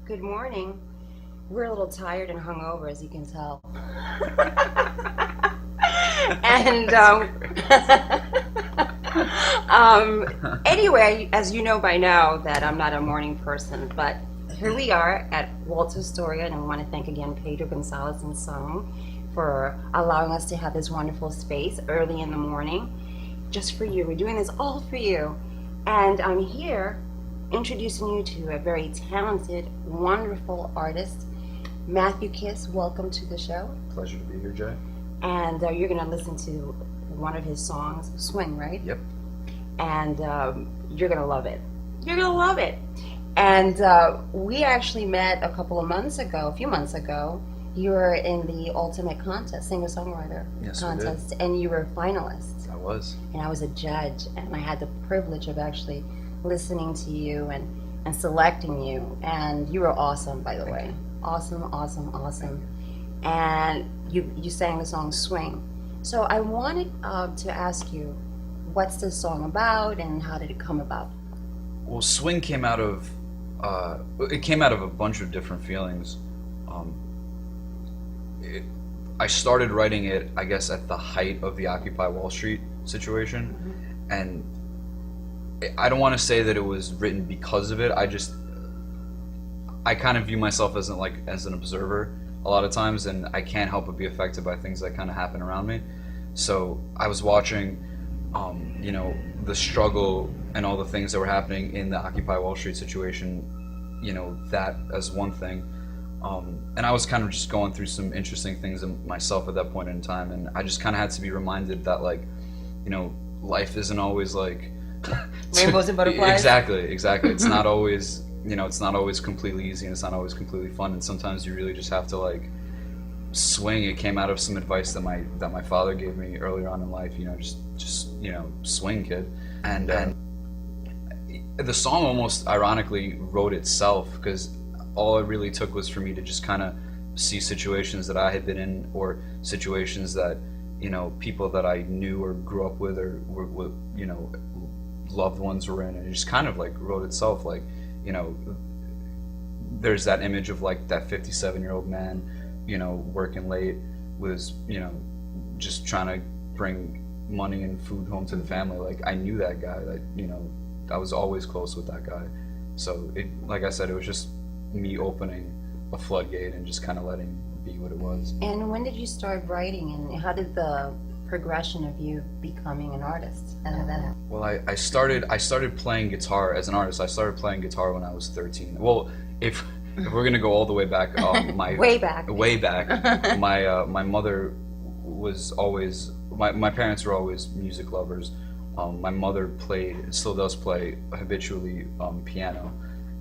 Good morning. We're a little tired and hungover, as you can tell. And anyway, as you know by now, that I'm not a morning person, but here we are at Walter Astoria, and I want to thank again Pedro Gonzalez and Song for allowing us to have this wonderful space early in the morning, just for you. We're doing this all for you, and I'm here introducing you to a very talented, wonderful artist, Matthew Kiss. Welcome to the show. Pleasure to be here, Jay. And you're going to listen to one of his songs, Swing, right? Yep. And you're going to love it. You're going to love it. And we actually met a few months ago. You were in the Ultimate Contest, singer-songwriter contest, and you were a finalist. I was. And I was a judge, and I had the privilege of actually listening to you and selecting you, and you were awesome, by the way. Awesome. And you sang the song Swing. So I wanted to ask you, what's this song about and how did it come about? Well, Swing came out of a bunch of different feelings. I started writing it, I guess, at the height of the Occupy Wall Street situation, mm-hmm. and I don't want to say that it was written because of it. I kind of view myself as an observer a lot of times, and I can't help but be affected by things that kind of happen around me. So I was watching, the struggle and all the things that were happening in the Occupy Wall Street situation, that as one thing. And I was kind of just going through some interesting things in myself at that point in time, and I just kind of had to be reminded that, life isn't always like rainbows and butterflies. Exactly. It's not always, it's not always completely easy, and it's not always completely fun. And sometimes you really just have to swing. It came out of some advice that my father gave me earlier on in life. Just swing, kid. And the song almost ironically wrote itself, because all it really took was for me to just kind of see situations that I had been in, or situations that people that I knew or grew up with, or were loved ones were in, and it just kind of wrote itself. There's that image of that 57-year-old man, working late, was just trying to bring money and food home to the family. I knew that guy, I was always close with that guy. So it, like I said, it was just me opening a floodgate and just kind of letting it be what it was. And when did you start writing, and how did the progression of you becoming an artist? How did that happen? Well, I started playing guitar as an artist. I started playing guitar when I was 13. Well, if we're gonna go all the way back, way back, my mother was always, my parents were always music lovers. My mother still does play habitually piano,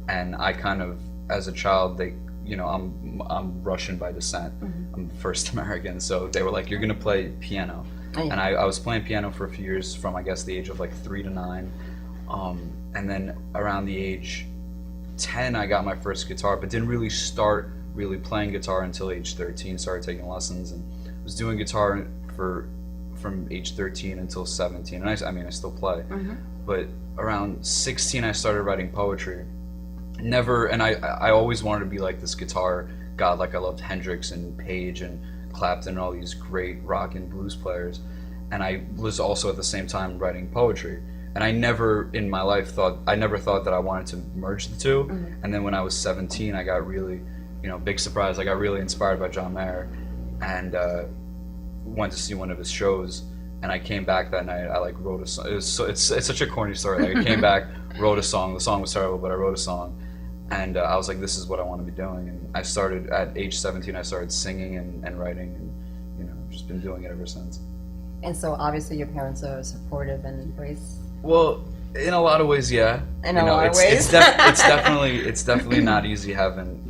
and I kind of, as a child, I'm Russian by descent. Mm-hmm. I'm first American, so they were like, "You're gonna play piano." Oh, yeah. And I was playing piano for a few years, from I guess the age of 3 to 9, and then around the age 10 I got my first guitar, but didn't really start playing guitar until age 13. Started taking lessons and was doing guitar from age 13 until 17, and I still play. Mm-hmm. But around 16 I started writing poetry. I always wanted to be like this guitar god. I loved Hendrix and Page and Clapton and all these great rock and blues players, and I was also at the same time writing poetry. And I never in my life thought that I wanted to merge the two. Mm-hmm. And then when I was 17, I got really, big surprise, I got really inspired by John Mayer, and went to see one of his shows. And I came back that night. I wrote a song. It's such a corny story. I came back, wrote a song. The song was terrible, but I wrote a song. And I was like, this is what I want to be doing. And I started at age 17. I started singing and writing, and just been doing it ever since. And so obviously your parents are supportive and embrace. Well, In a lot of ways, yeah. In a lot of ways, it's definitely not easy having,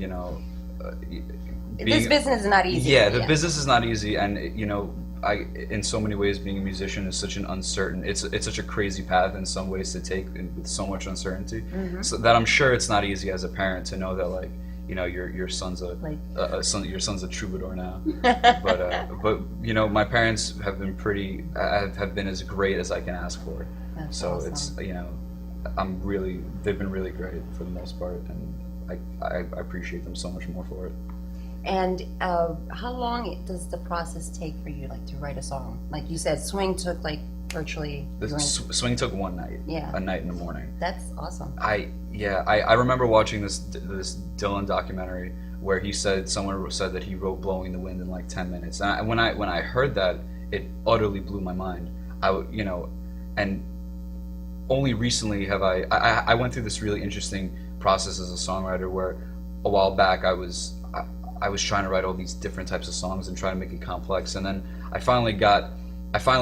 this business is not easy. Yeah, the business is not easy, and in so many ways, being a musician is such an uncertain. It's such a crazy path in some ways to take, with so much uncertainty. So that I'm sure it's not easy as a parent to know that, like, your son's your son's a troubadour now. but my parents have been have been as great as I can ask for. That's so awesome. It's they've been really great for the most part, and I appreciate them so much more for it. And how long does the process take for you, like, to write a song? Like you said, Swing took like virtually. Swing took one night. Yeah. A night in the morning. That's awesome. I remember watching this Dylan documentary where someone said that he wrote "Blowing the Wind" in like 10 minutes. And when I heard that, it utterly blew my mind. And only recently have I went through this really interesting process as a songwriter where a while back I was trying to write all these different types of songs and try to make it complex, and then I finally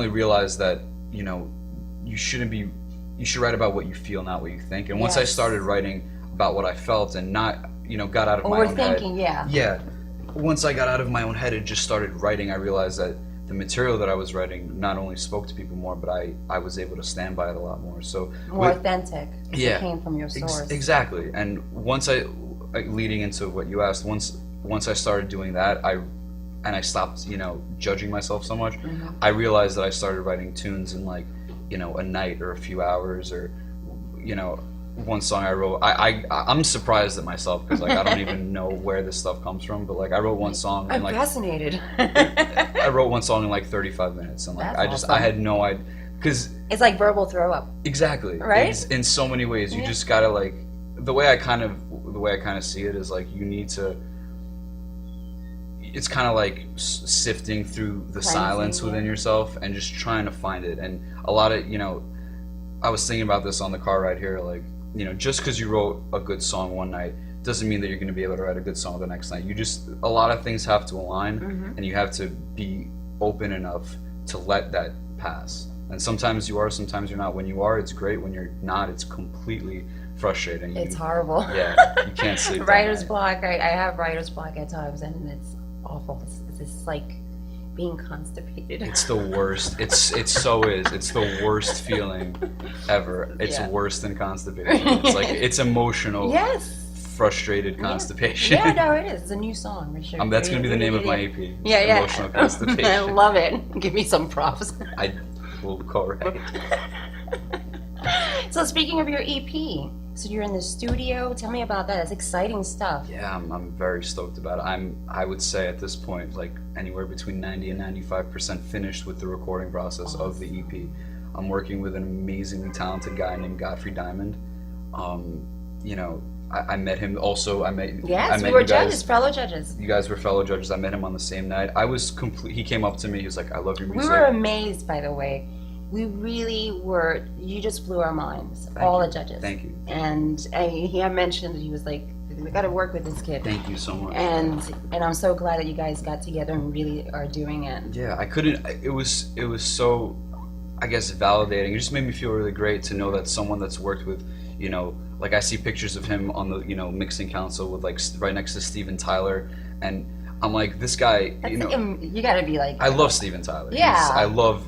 realized that you should write about what you feel, not what you think. And once I started writing about what I felt and not got out of my own head. Overthinking, yeah. Once I got out of my own head and just started writing, I realized that the material that I was writing not only spoke to people more, but I was able to stand by it a lot more. So more authentic. Yeah, it came from your source. Exactly. And once leading into what you asked, once I started doing that, I stopped, judging myself so much. I realized that I started writing tunes in like, a night or a few hours, or, one song I wrote. I'm surprised at myself because like I don't even know where this stuff comes from. But like I wrote one song. I'm fascinated. I wrote one song in like 35 minutes, and like I had no idea, because it's like verbal throw up. Exactly. Right. In so many ways, you just gotta like the way I kind of see it is like you need to. It's kind of like sifting through the silence within yourself and just trying to find it. And a lot of I was thinking about this on the car ride here, like. Just because you wrote a good song one night doesn't mean that you're going to be able to write a good song the next night. A lot of things have to align, and you have to be open enough to let that pass. And sometimes you are, sometimes you're not. When you are, it's great. When you're not, it's completely frustrating. It's horrible. Yeah, you can't sleep. Writer's block. I have writer's block at times, and it's awful. It's like being constipated. It's the worst. It so is. It's the worst feeling ever. It's worse than constipation. It's like it's emotional. Yes. Frustrated constipation. Yeah, no, it is. It's a new song. That's gonna be the name of my EP. Yeah. Emotional constipation. I love it. Give me some props. I will co-write. So speaking of your EP, so you're in the studio. Tell me about that. It's exciting stuff. Yeah, I'm very stoked about it. I would say at this point, like anywhere between 90 and 95% finished with the recording process of the EP. I'm working with an amazingly talented guy named Godfrey Diamond. I met him also. Yes, we were judges, fellow judges. You guys were fellow judges. I met him on the same night. He came up to me. He was like, "I love your music." We were amazed, by the way. We really were. You just blew our minds, all the judges. Thank you. And he had mentioned, he was like, "We got to work with this kid." Thank you so much. And I'm so glad that you guys got together and really are doing it. Yeah, I couldn't. It was so, I guess, validating. It just made me feel really great to know that someone that's worked with, like I see pictures of him on the, mixing council with like right next to Steven Tyler, and I'm like, this guy, you got to be like. I love Steven Tyler. Yeah. I love,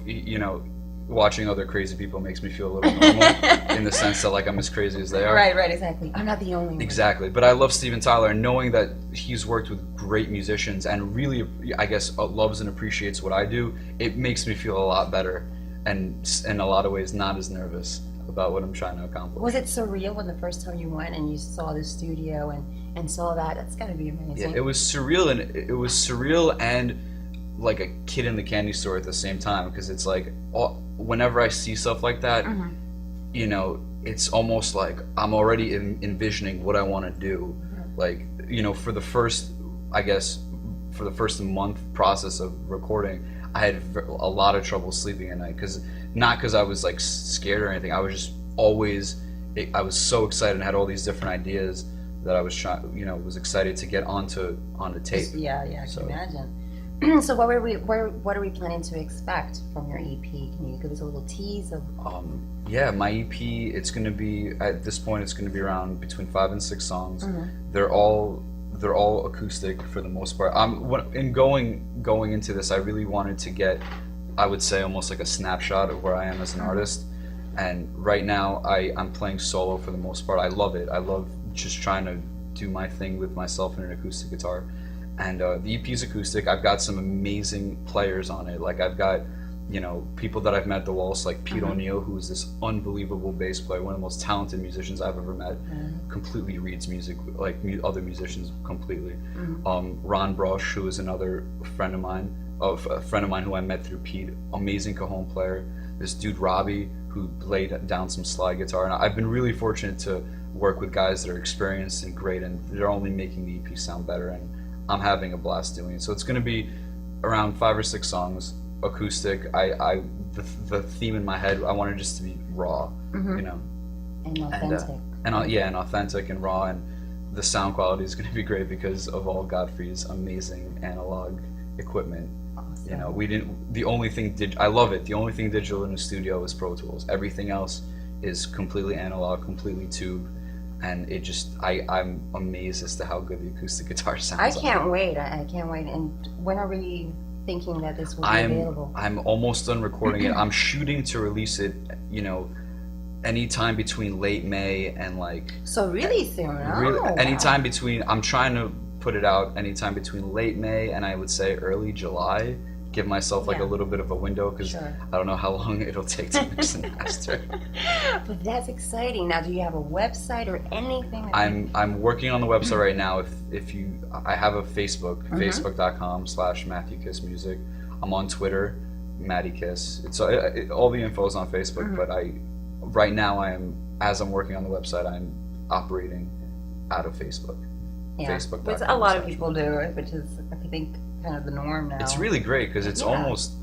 watching other crazy people makes me feel a little normal in the sense that like I'm as crazy as they are. Right, exactly. I'm not the only one. Exactly, but I love Steven Tyler, and knowing that he's worked with great musicians and really, I guess, loves and appreciates what I do, it makes me feel a lot better, and in a lot of ways not as nervous about what I'm trying to accomplish. Was it surreal when the first time you went and you saw the studio and saw that? That's got to be amazing. Yeah, it was surreal and like a kid in the candy store at the same time, because it's like whenever I see stuff like that, it's almost like I'm already envisioning what I want to do. Like, for the first month process of recording, I had a lot of trouble sleeping at night, not because I was like scared or anything. I was just I was so excited and had all these different ideas that I was was excited to get onto tape. Yeah, I can imagine. So what are we planning to expect from your EP? Can you give us a little tease of? Yeah, my EP, it's going to be, at this point, it's going to be around between 5 and 6 songs. They're all acoustic for the most part. In going into this, I really wanted to get, I would say, almost like a snapshot of where I am as an artist. And right now, I'm playing solo for the most part. I love it. I love just trying to do my thing with myself and an acoustic guitar. And the EP is acoustic. I've got some amazing players on it. Like I've got, people that I've met at the Waltz, like Pete O'Neill, who's this unbelievable bass player, one of the most talented musicians I've ever met. Completely reads music like other musicians completely. Ron Brosh, who is another friend of mine, who I met through Pete, amazing cajon player. This dude Robbie, who laid down some slide guitar, and I've been really fortunate to work with guys that are experienced and great, and they're only making the EP sound better, and I'm having a blast doing it. So it's going to be around 5 or 6 songs, acoustic. The theme in my head, I want it just to be raw, and authentic. And authentic and raw, and the sound quality is going to be great because of all Godfrey's amazing analog equipment. Awesome. We didn't. The only thing I love it. The only thing digital in the studio is Pro Tools. Everything else is completely analog, completely tube. And it just, I'm amazed as to how good the acoustic guitar sounds. I can't wait. I can't wait. And when are we thinking that this will be available? I'm almost done recording it. I'm shooting to release it, anytime between late May and like... So really soon. Anytime between, I'm trying to put it out anytime between late May and I would say early July. Give myself like a little bit of a window because I don't know how long it'll take to mix and master. But that's exciting. Now, do you have a website or anything? I'm working on the website right now. I have a Facebook, facebook.com/MatthewKissMusic. I'm on Twitter, MattyKiss. It's all the info is on Facebook. But right now as I'm working on the website, I'm operating out of Facebook. Yeah, Facebook.com. Which a lot of people do, which is I think kind of the norm now. It's really great because it's almost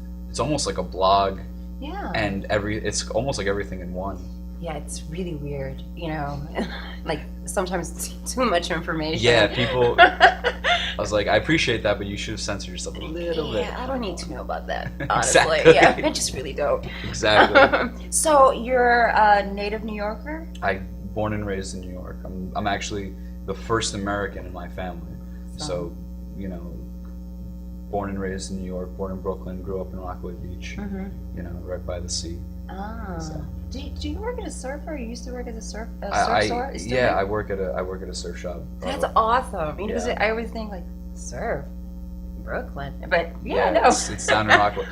like a blog. Yeah. And it's almost like everything in one. Yeah, it's really weird, like sometimes it's too much information. Yeah, people. I was like, I appreciate that, but you should have censored yourself a little bit. Yeah, I don't need to know about that, honestly. Exactly. Yeah, I just really don't. Exactly. So you're a native New Yorker? Born and raised in New York. I'm actually the first American in my family. So born and raised in New York, born in Brooklyn, grew up in Rockaway Beach, right by the sea. Ah. So. Do you work at a surf or you used to work at a surf store? Yeah, I work at a surf shop. That's awesome. Because I always think like surf, Brooklyn, but no. It's down in Rockaway.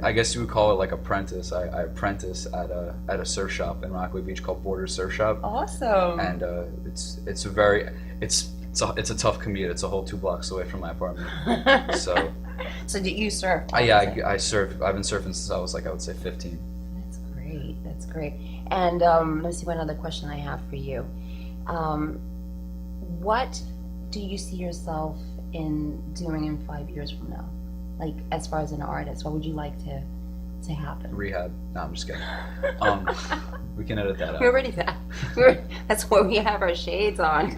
I guess you would call it like apprentice. I apprentice at a surf shop in Rockaway Beach called Border Surf Shop. Awesome. And it's a tough commute. It's a whole 2 blocks away from my apartment. So do you surf? I surf. I've been surfing since I was I would say 15. That's great. And let's see what another question I have for you. What do you see yourself in doing in 5 years from now? Like as far as an artist, what would you like to happen? Rehab. No, I'm just kidding. We can edit that out. We're already back. That's why we have our shades on.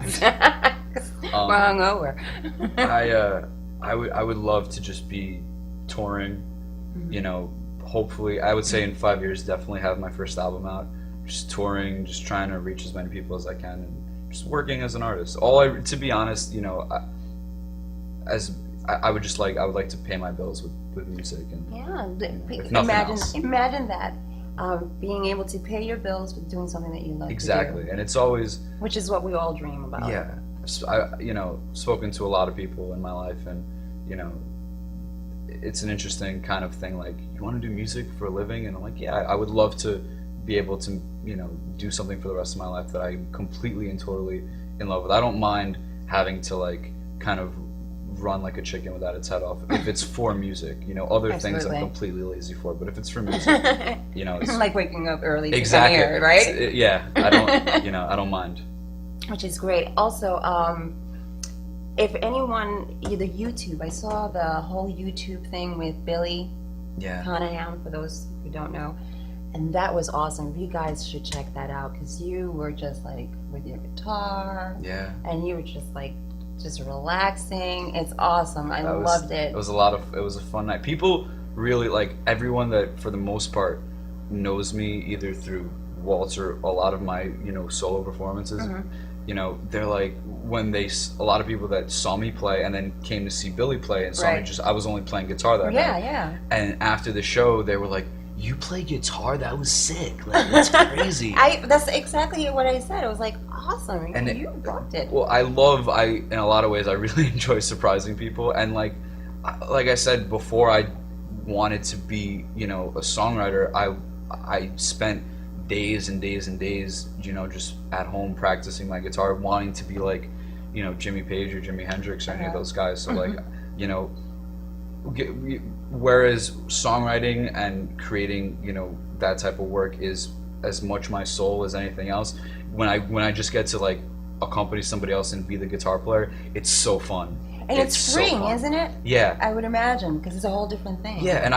We're hungover. I would love to just be touring. Hopefully, I would say in 5 years, definitely have my first album out. Just touring, just trying to reach as many people as I can, and just working as an artist. To be honest, I would like to pay my bills with music and imagine that. Being able to pay your bills with doing something that you love. Exactly, and it's always, which is what we all dream about. Yeah, spoken to a lot of people in my life, and it's an interesting kind of thing. Like, you want to do music for a living, and I'm like, yeah, I would love to be able to do something for the rest of my life that I'm completely and totally in love with. I don't mind having to kind of run like a chicken without its head off if it's for music. Other things I'm completely lazy for, but if it's for music, it's like waking up early. Exactly. To come here, right? Yeah, I don't. I don't mind. Which is great. Also, if anyone, either YouTube, I saw the whole YouTube thing with Billy Conahan, for those who don't know, and that was awesome. You guys should check that out because you were just with your guitar, and you were just just relaxing. It's awesome. I loved it. It was a fun night. People really, like, everyone that for the most part knows me either through Waltz or a lot of my, solo performances. They're like, a lot of people that saw me play and then came to see Billy play and saw me I was only playing guitar that night. Yeah. And after the show, they were like, "You play guitar? That was sick. Like, that's crazy." That's exactly what I said. It was like, awesome. And you rocked it. Well, in a lot of ways, I really enjoy surprising people. And like I said before, I wanted to be, a songwriter. I spent days and days and days, just at home practicing my guitar, wanting to be like, Jimmy Page or Jimi Hendrix or any of those guys. So like, whereas songwriting and creating, that type of work is as much my soul as anything else. When I just get to like accompany somebody else and be the guitar player, it's so fun. And it's freeing, so isn't it? Yeah. I would imagine, because it's a whole different thing. Yeah, and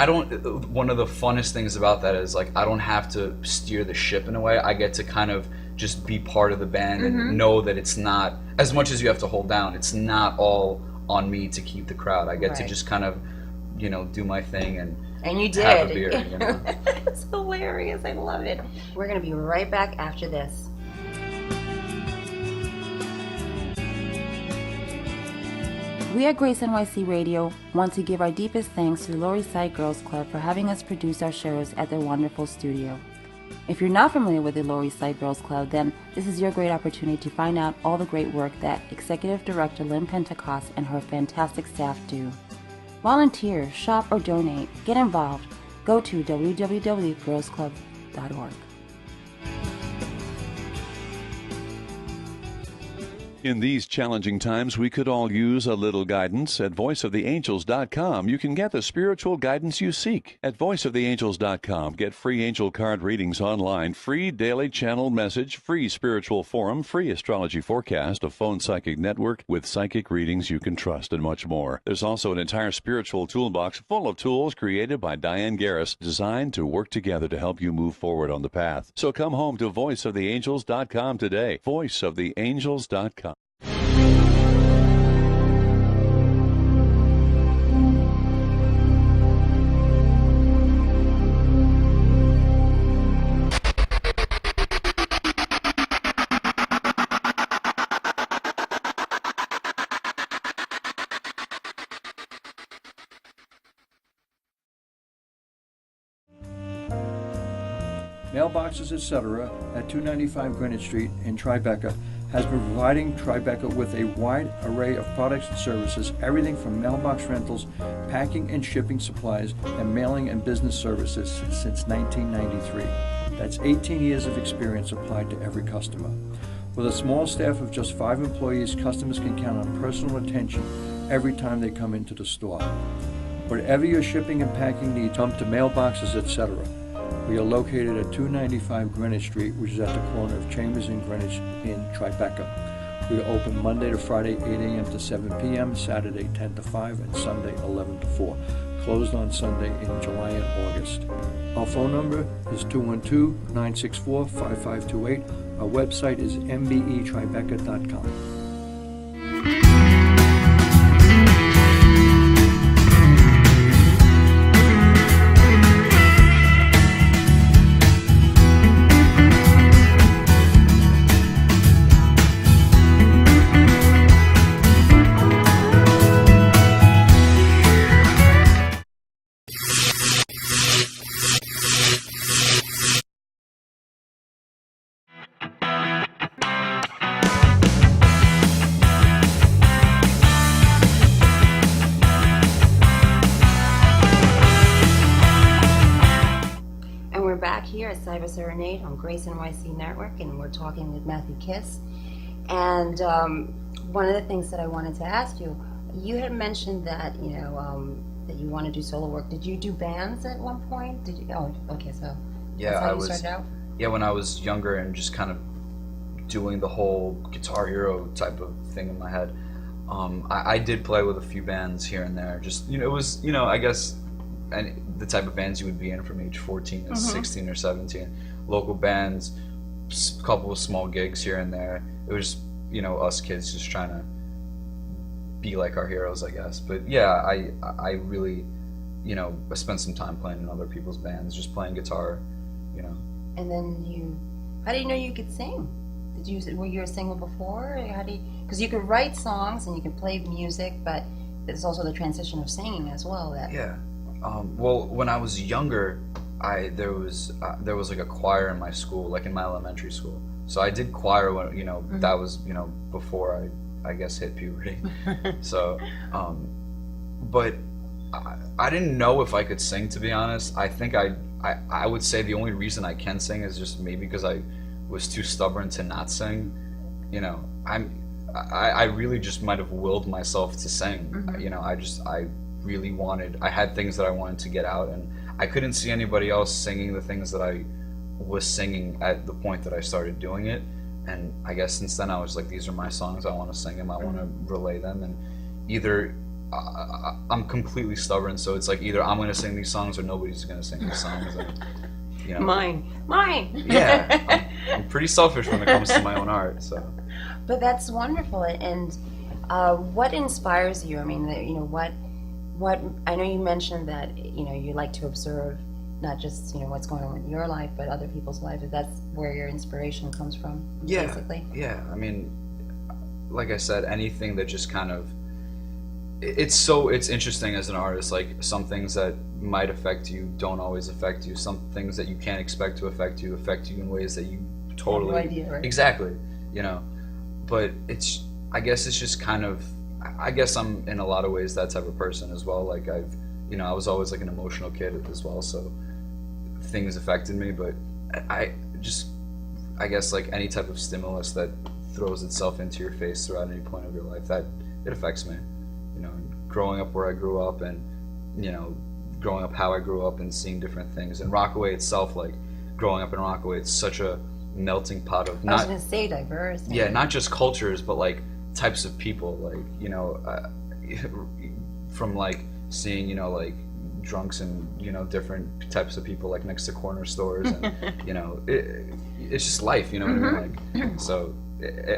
one of the funnest things about that is like I don't have to steer the ship in a way. I get to kind of just be part of the band and know that it's not, as much as you have to hold down, it's not all on me to keep the crowd. I get to just kind of, do my thing and you did. Have a beer. It's hilarious. I love it. We're going to be right back after this. We at Grace NYC Radio want to give our deepest thanks to the Lower East Side Girls Club for having us produce our shows at their wonderful studio. If you're not familiar with the Lower East Side Girls Club, then this is your great opportunity to find out all the great work that Executive Director Lynn Pentecost and her fantastic staff do. Volunteer, shop, or donate. Get involved. Go to www.girlsclub.org. In these challenging times, we could all use a little guidance. At voiceoftheangels.com, you can get the spiritual guidance you seek. At voiceoftheangels.com, get free angel card readings online, free daily channel message, free spiritual forum, free astrology forecast, a phone psychic network with psychic readings you can trust, and much more. There's also an entire spiritual toolbox full of tools created by Diane Garris, designed to work together to help you move forward on the path. So come home to voiceoftheangels.com today. voiceoftheangels.com. Mailboxes, etc. at 295 Greenwich Street in Tribeca has been providing Tribeca with a wide array of products and services, everything from mailbox rentals, packing and shipping supplies, and mailing and business services since 1993. That's 18 years of experience applied to every customer. With a small staff of just 5 employees, customers can count on personal attention every time they come into the store. Whatever your shipping and packing needs, come to Mailboxes, etc. We are located at 295 Greenwich Street, which is at the corner of Chambers and Greenwich in Tribeca. We are open Monday to Friday, 8 a.m. to 7 p.m., Saturday 10 to 5, and Sunday 11 to 4. Closed on Sunday in July and August. Our phone number is 212-964-5528. Our website is mbetribeca.com. Here at Cyber Serinade on Grace NYC Network, and we're talking with Matthew Kiss. And one of the things that I wanted to ask you, you had mentioned that that you want to do solo work. Did you do bands at one point? Did you? Oh, okay. So that's how you started out? Yeah, when I was younger and just kind of doing the whole Guitar Hero type of thing in my head. I did play with a few bands here and there. Just it was I guess. And the type of bands you would be in from age 14 to 16 or 17. Local bands, a couple of small gigs here and there. It was us kids just trying to be like our heroes, I guess. But yeah, I really, I spent some time playing in other people's bands, just playing guitar, And then how do you know you could sing? Were you a singer before? Because you could write songs and you could play music, but there's also the transition of singing as well. Yeah. Well, when I was younger, there was like a choir in my school, like in my elementary school. So I did choir when that was before I guess hit puberty. So, but I didn't know if I could sing, to be honest. I think I would say the only reason I can sing is just maybe because I was too stubborn to not sing. I really just might have willed myself to sing. I really wanted. I had things that I wanted to get out, and I couldn't see anybody else singing the things that I was singing at the point that I started doing it. And I guess since then I was like, these are my songs. I want to sing them. I want to relay them. And either I'm completely stubborn, so it's like either I'm going to sing these songs or nobody's going to sing these songs. And, Mine. Yeah, I'm pretty selfish when it comes to my own art. So. But that's wonderful. And what inspires you? I mean, what I know you mentioned that you like to observe not just what's going on in your life, but other people's lives. That's where your inspiration comes from, basically. Yeah. I mean, like I said, anything that just kind of it's interesting as an artist. Like some things that might affect you don't always affect you. Some things that you can't expect to affect you in ways that you totally no idea, right? Exactly. But I guess it's just kind of. I guess I'm in a lot of ways that type of person as well. Like I was always like an emotional kid as well, so things affected me. But I guess like any type of stimulus that throws itself into your face throughout any point of your life, that it affects me. Growing up where I grew up, and growing up how I grew up, and seeing different things. And Rockaway itself, like growing up in Rockaway, it's such a melting pot of I was going to say diverse. Yeah, not just cultures, but like types of people, like from like seeing like drunks and different types of people like next to corner stores, and it's just life, what I mean? Like, so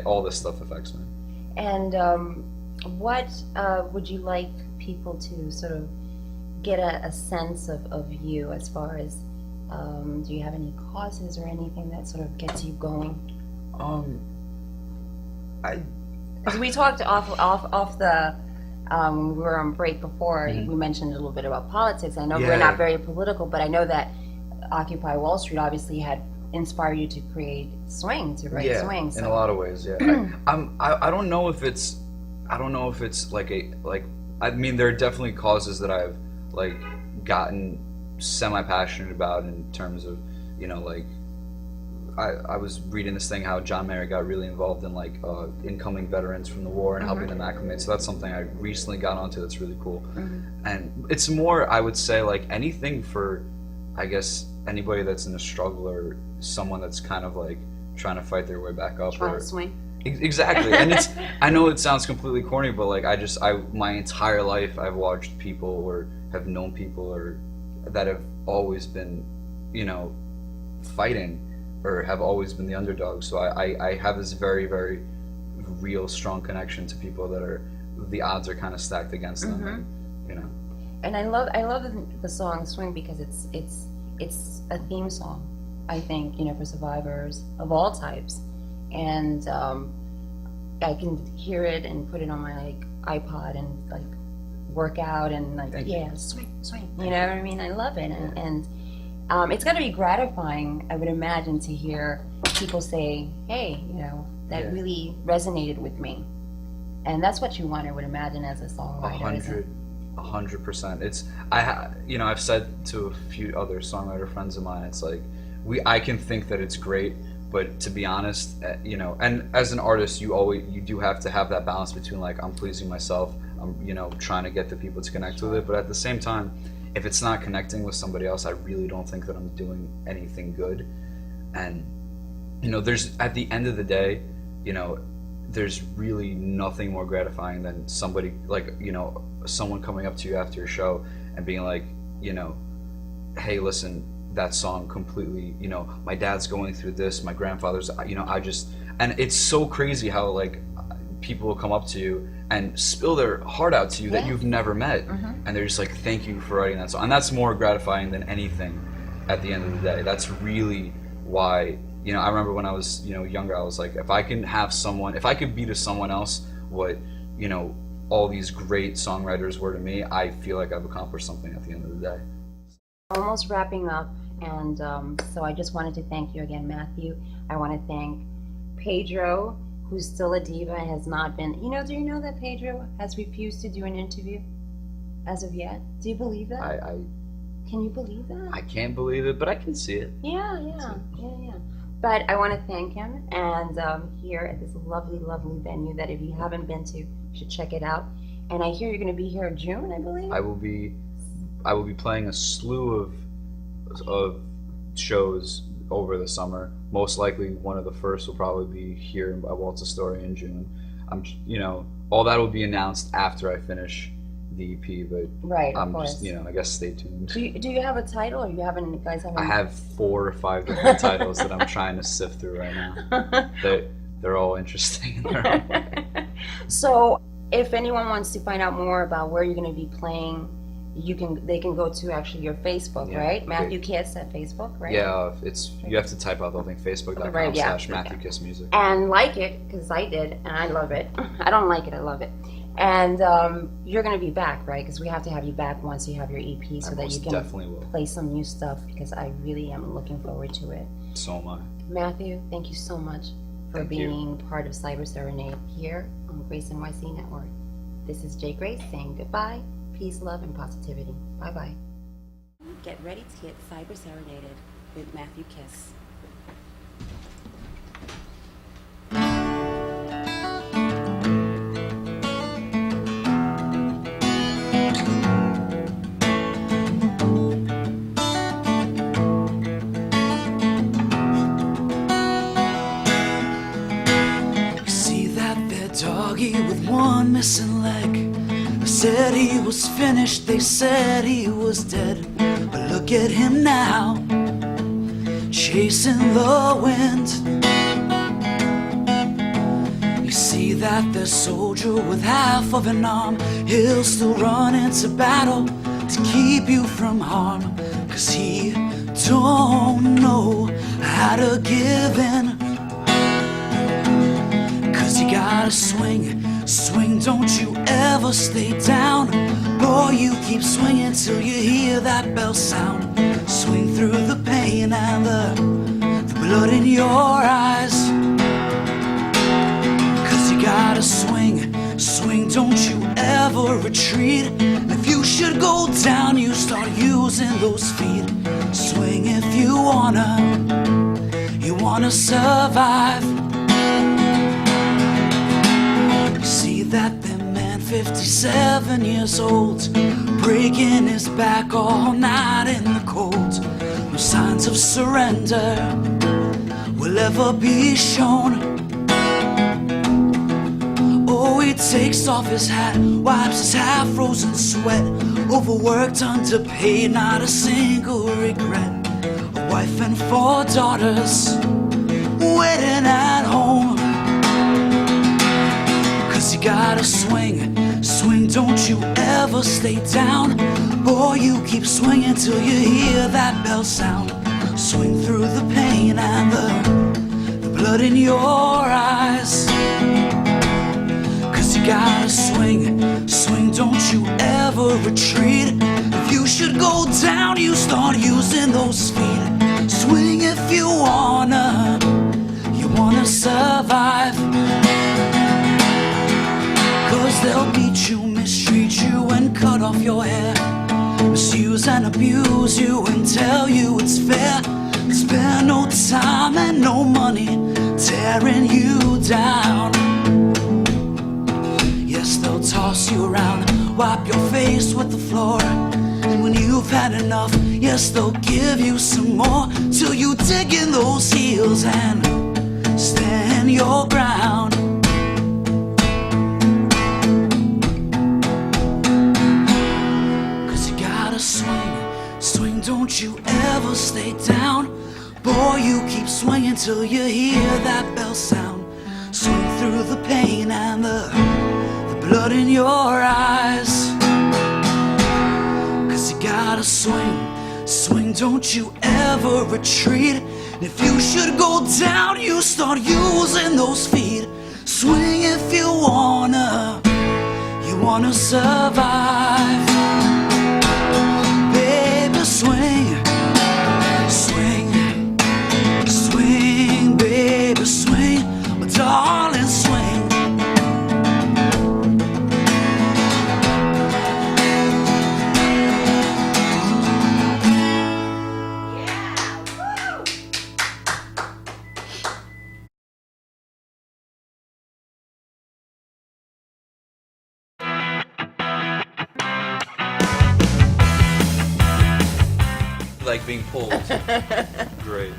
all this stuff affects me. And what would you like people to sort of get a sense of you, as far as do you have any causes or anything that sort of gets you going? Because we talked off the when we were on break before, we mentioned a little bit about politics. I know we're not very political, but I know that Occupy Wall Street obviously had inspired you to create swing, to write swing. So. In a lot of ways, yeah. I don't know if it's I mean, there are definitely causes that I've like gotten semi-passionate about in terms of like. I was reading this thing how John Mayer got really involved in like incoming veterans from the war and helping them acclimate. So that's something I recently got onto that's really cool. And it's more, I would say, like anything for, I guess, anybody that's in a struggle or someone that's kind of like trying to fight their way back up. Trying to swing. Exactly. And it's, I know it sounds completely corny, but like my entire life I've watched people or have known people or that have always been, fighting or have always been the underdog. So I have this very, very real, strong connection to people that are, the odds are kind of stacked against them, and, And I love the song Swing because it's a theme song, I think, for survivors of all types. And I can hear it and put it on my like iPod and like work out and like swing, you know what I mean? I love it, and it's got to be gratifying, I would imagine, to hear people say, "Hey, that really resonated with me," and that's what you want, I would imagine, as a songwriter. 100%. It's I've said to a few other songwriter friends of mine, it's like I can think that it's great, but to be honest, and as an artist, you do have to have that balance between like I'm pleasing myself, I'm trying to get the people to connect with it, but at the same time, if it's not connecting with somebody else, I really don't think that I'm doing anything good. And there's, at the end of the day, there's really nothing more gratifying than somebody like someone coming up to you after your show and being like, hey, listen, that song completely, my dad's going through this, my grandfather's, and it's so crazy how like people will come up to you and spill their heart out to you that you've never met, and they're just like, thank you for writing that song. And that's more gratifying than anything at the end of the day. That's really why, you know, I remember when I was, you know, younger, I was like, if I could be to someone else what, you know, all these great songwriters were to me, I feel like I've accomplished something at the end of the day. Almost wrapping up, and so I just wanted to thank you again, Matthew. I want to thank Pedro, who's still a diva and has not been, you know, do you know that Pedro has refused to do an interview as of yet? Do you believe that? Can you believe that? I can't believe it, but I can see it. Yeah. But I want to thank him, and here at this lovely, lovely venue that if you haven't been to, you should check it out. And I hear you're going to be here in June, I believe? I will be playing a slew of shows over the summer. Most likely one of the first will probably be here by Waltz Astoria in June. You know, all that will be announced after I finish the EP, but right, I'm just, you know, I guess stay tuned. Do you have a title, or you guys have? I have 4 or 5 different titles that I'm trying to sift through right now. They're all interesting. So, if anyone wants to find out more about where you're going to be playing, they can go to actually your Facebook, right? Matthew Kiss at Facebook, right? Yeah, you have to type out the link, facebook.com/Matthew Kiss Music. And like it, because I did, and I love it. I don't like it, I love it. And you're going to be back, right? Because we have to have you back once you have your EP so that you can play some new stuff, because I really am looking forward to it. So am I. Matthew, thank you so much for being part of Cyber Serenade here on Grace NYC Network. This is J. Grace saying goodbye, peace, love, and positivity. Bye-bye. Get ready to get Cyber Serenaded with Matthew Kiss. Doggy with one missing leg. I said he was finished, they said he was dead. But look at him now, chasing the wind. You see that the soldier with half of an arm, he'll still run into battle to keep you from harm. 'Cause he don't know how to give in. You gotta swing, swing, don't you ever stay down. Boy, you keep swinging till you hear that bell sound. Swing through the pain and the blood in your eyes. 'Cause you gotta swing, swing, don't you ever retreat. If you should go down, you start using those feet. Swing if you wanna survive. That the man 57 years old, breaking his back all night in the cold. No signs of surrender will ever be shown. Oh, he takes off his hat, wipes his half-frozen sweat. Overworked, underpaid, not a single regret. A wife and 4 daughters waiting at home. You gotta swing, swing, don't you ever stay down. Boy, you keep swinging till you hear that bell sound. Swing through the pain and the blood in your eyes. 'Cause you gotta swing, swing, don't you ever retreat. If you should go down, you start using those feet. Swing if you wanna survive. 'Cause they'll beat you, mistreat you, and cut off your hair. Misuse and abuse you and tell you it's fair. Spare no time and no money tearing you down. Yes, they'll toss you around, wipe your face with the floor. And when you've had enough, yes, they'll give you some more. Till you dig in those heels and stand your ground. Swing, swing, don't you ever stay down. Boy, you keep swinging till you hear that bell sound. Swing through the pain and the blood in your eyes. 'Cause you gotta swing, swing, don't you ever retreat. And if you should go down, you start using those feet. Swing if you wanna survive. Baby, swing, swing, swing, baby, swing, oh, darling, swing. Like being pulled. Great.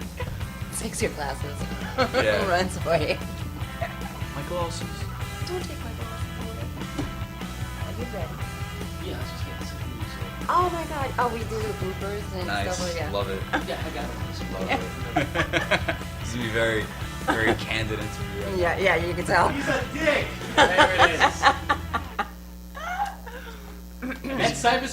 Takes your glasses. Yeah. Runs away. My glasses. Don't take my glasses away. Are you ready? Yeah, I was just getting some music. Oh my god. Oh, we do bloopers and Nice. stuff like that. Love it. Yeah, I got it. Love it. This will be very, very candid interview. Right? Yeah, you can tell. He's a dick! There it is. And Cyber